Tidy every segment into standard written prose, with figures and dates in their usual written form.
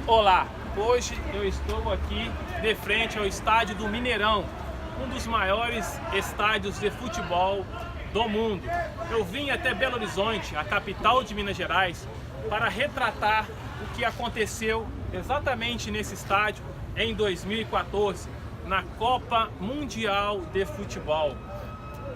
Olá, hoje eu estou aqui de frente ao estádio do Mineirão, um dos maiores estádios de futebol do mundo. Eu vim até Belo Horizonte, a capital de Minas Gerais, para retratar o que aconteceu exatamente nesse estádio em 2014, na Copa Mundial de Futebol.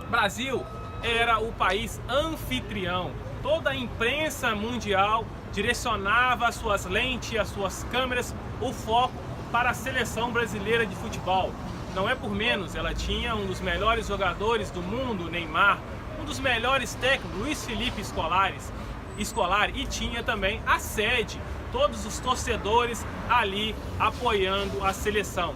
O Brasil era o país anfitrião. Toda a imprensa mundial direcionava as suas lentes, as suas câmeras, o foco para a seleção brasileira de futebol. Não é por menos, ela tinha um dos melhores jogadores do mundo, Neymar, um dos melhores técnicos, Luiz Felipe Scolari, e tinha também a sede, todos os torcedores ali apoiando a seleção.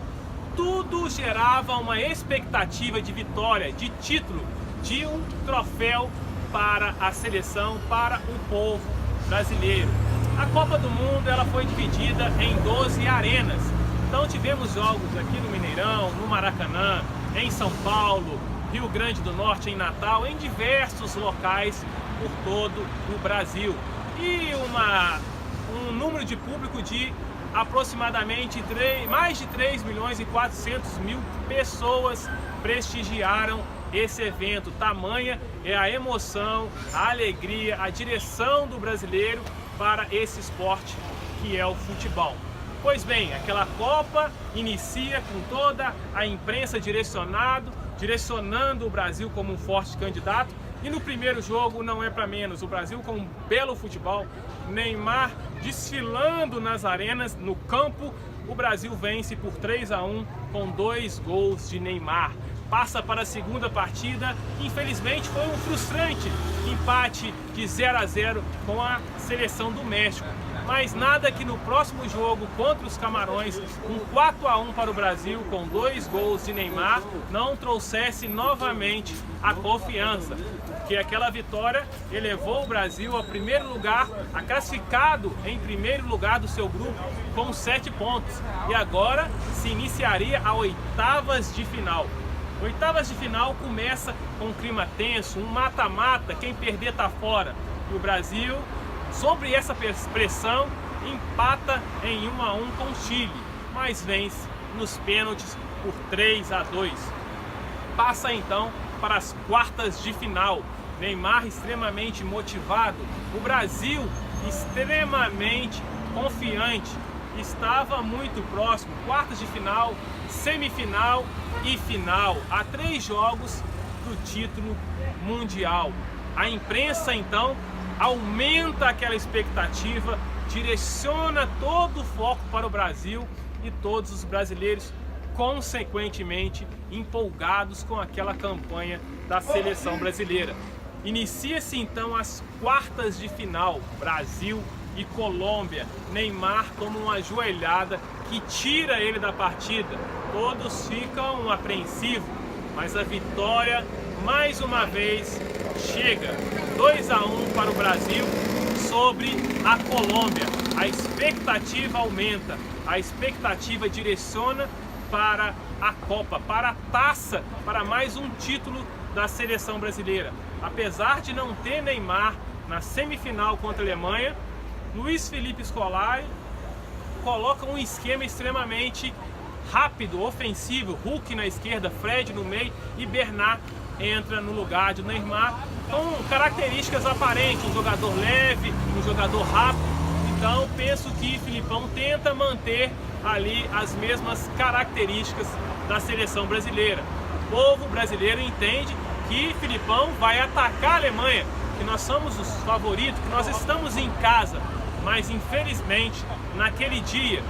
Tudo gerava uma expectativa de vitória, de título, de um troféu para a seleção, para o povo brasileiro. A Copa do Mundo ela foi dividida em 12 arenas. Então tivemos jogos aqui no Mineirão, no Maracanã, em São Paulo, Rio Grande do Norte, em Natal, em diversos locais por todo o Brasil. E um número de público de aproximadamente mais de 3 milhões e 400 mil pessoas prestigiaram esse evento. Tamanha é a emoção, a alegria, a direção do brasileiro para esse esporte que é o futebol. Pois bem, aquela Copa inicia com toda a imprensa direcionando o Brasil como um forte candidato. E no primeiro jogo não é para menos, o Brasil com um belo futebol, Neymar desfilando nas arenas, no campo, o Brasil vence por 3-1 com 2 gols de Neymar. Passa para a segunda partida, infelizmente foi um frustrante empate de 0-0 com a seleção do México. Mas nada que no próximo jogo contra os Camarões, um 4-1 para o Brasil com 2 gols de Neymar, não trouxesse novamente a confiança. Porque aquela vitória elevou o Brasil ao primeiro lugar, a classificado em primeiro lugar do seu grupo com 7 pontos. E agora se iniciaria a oitavas de final. Oitavas de final começa com um clima tenso, um mata-mata, quem perder tá fora. E o Brasil, sobre essa pressão, empata em 1-1 com o Chile, mas vence nos pênaltis por 3-2. Passa então para as quartas de final. Neymar extremamente motivado, o Brasil extremamente confiante, estava muito próximo, quartas de final, semifinal e final, a 3 jogos do título mundial. A imprensa então aumenta aquela expectativa, direciona todo o foco para o Brasil e todos os brasileiros consequentemente empolgados com aquela campanha da seleção brasileira. Inicia-se então as quartas de final, Brasil e Colômbia. Neymar toma uma joelhada que tira ele da partida. Todos ficam apreensivos, mas a vitória mais uma vez chega. 2-1 para o Brasil sobre a Colômbia. A expectativa aumenta, a expectativa direciona para a Copa, para a taça, para mais um título da seleção brasileira. Apesar de não ter Neymar na semifinal contra a Alemanha, Luiz Felipe Scolari coloca um esquema extremamente rápido, ofensivo. Hulk na esquerda, Fred no meio e Bernat entra no lugar de Neymar, com características aparentes, um jogador leve, um jogador rápido. Então penso que Filipão tenta manter ali as mesmas características da seleção brasileira. O povo brasileiro entende que Filipão vai atacar a Alemanha, que nós somos os favoritos, que nós estamos em casa. Mas infelizmente, naquele dia,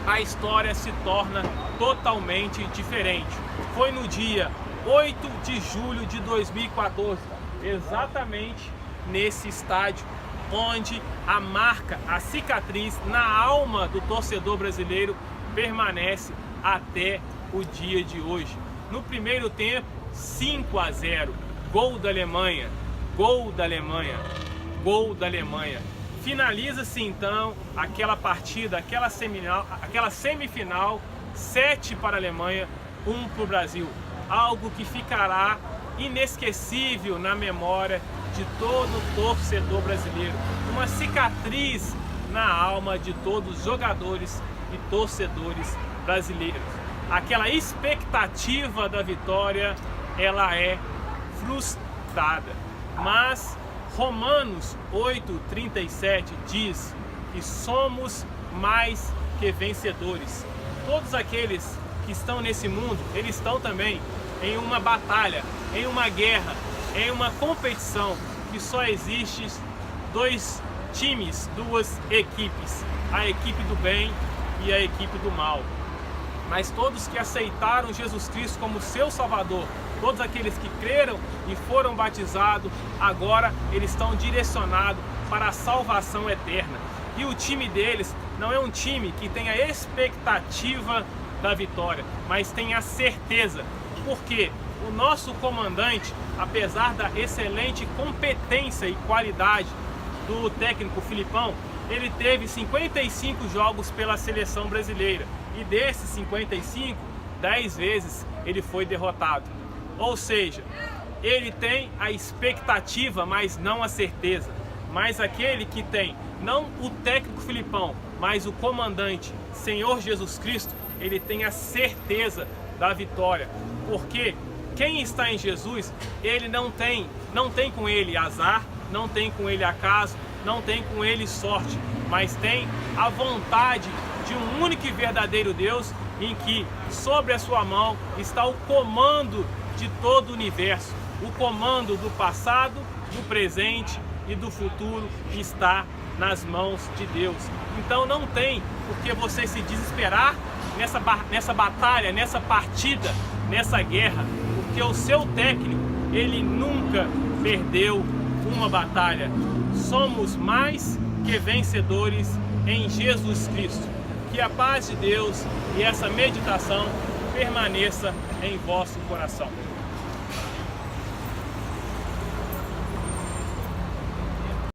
a história se torna totalmente diferente. Foi no dia 8 de julho de 2014, exatamente nesse estádio, onde a marca, a cicatriz na alma do torcedor brasileiro permanece até o dia de hoje. No primeiro tempo, 5-0, gol da Alemanha, gol da Alemanha, gol da Alemanha. Finaliza-se então aquela partida, aquela semifinal, 7 para a Alemanha, 1 para o Brasil. Algo que ficará inesquecível na memória de todo torcedor brasileiro. Uma cicatriz na alma de todos os jogadores e torcedores brasileiros. Aquela expectativa da vitória, ela é frustrada. Mas Romanos 8:37 diz que somos mais que vencedores. Todos aqueles que estão nesse mundo, eles estão também em uma batalha, em uma guerra, em uma competição que só existe dois times, duas equipes, a equipe do bem e a equipe do mal. Mas todos que aceitaram Jesus Cristo como seu Salvador, todos aqueles que creram e foram batizados, agora eles estão direcionados para a salvação eterna. E o time deles não é um time que tem a expectativa da vitória, mas tem a certeza. Porque o nosso comandante, apesar da excelente competência e qualidade do técnico Filipão, ele teve 55 jogos pela seleção brasileira. E desses 55, 10 vezes ele foi derrotado. Ou seja, ele tem a expectativa, mas não a certeza. Mas aquele que tem, não o técnico Filipão, mas o comandante, Senhor Jesus Cristo, ele tem a certeza da vitória. Porque quem está em Jesus, ele não tem com ele azar, não tem com ele acaso, não tem com ele sorte, mas tem a vontade de um único e verdadeiro Deus, em que sobre a sua mão está o comando de todo o universo. O comando do passado, do presente e do futuro está nas mãos de Deus. Então não tem por que você se desesperar nessa batalha, nessa partida, nessa guerra, porque o seu técnico, ele nunca perdeu uma batalha. Somos mais que vencedores em Jesus Cristo. Que a paz de Deus e essa meditação permaneça em vosso coração.